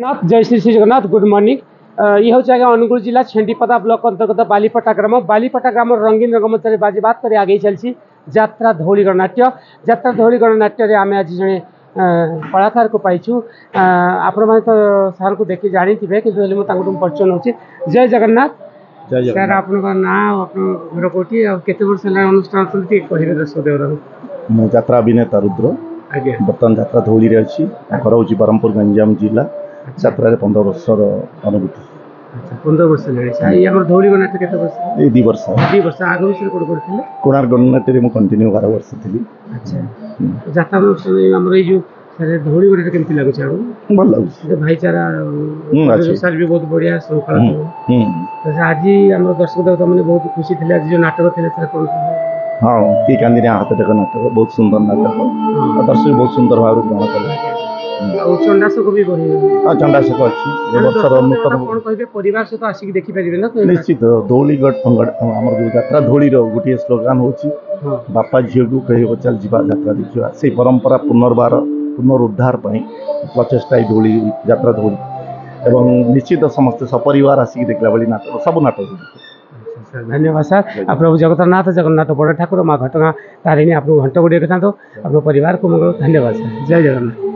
नाथ जय Shri Shri Jagannath good morning ये हूँ आगे अनुगुल जिला छेंडीपदा ब्लॉक अंतर्गत बालीपटा ग्राम रंगीन रंगमंच बाजी बात कर आगे चलती यात्रा धौली गणनाट्य रे आम आज जड़े कलाकार को पाइछु आपण मैंने तो सार को देखी जानी थे कि परिचय नौ जय जगन्नाथ सर आप ना घर कौटी केते वर्ष अनुष्ठान कहे दर्शक देवर यात्रा अभिनेता रुद्र आज्ञा बर्तमान यात्रा धौली रे अच्छी घर हूँ ब्रह्मपुर गंजाम जिला यात्रा 15 वर्षर अनुभूति। 15 वर्ष लगे धौली गणनाट्य केते वर्ष ये 2 वर्ष आग विषय कौन करते कोणार्क गणनाट्य मुझे कंटिन्यू 12 वर्ष थी। अच्छा यात्रा अनुष्ठान जो सर धौली गणनाट्य केमती लगुच भल लगे भाईचारा सर भी बहुत बढ़िया श्रृंखला आज आम दर्शक देवता मैंने बहुत खुशी थे आज जो नाटक थे सर कौन हाँ कि कांदी हाथ टेक नाटक बहुत सुंदर नाटक दर्शक बहुत सुंदर भाव ग्रहण कले चंडाशक भी बढ़िया चंडाशक अच्छी परिवार सहित आसिक देखी पारे ना निश्चित धौलीगढ़ आम जो यात्रा धौली गोटे स्लोगान हूँ बापा झील को कह चल जा यात्रा देखा से परंपरा पुनरुद्धार प्रचेषा धौली यात्रा धौली एवं निश्चित समस्त सपरिवार आसिक देखला भाई नाटक सब नाटक धन्यवाद सर आप प्रभु जगन्नाथ बड़ ठाकुर माँ घटगाँ तारिणी आपको घंट गुड़े था तो अपने परिवार को मंगल धन्यवाद सर जय जगन्नाथ।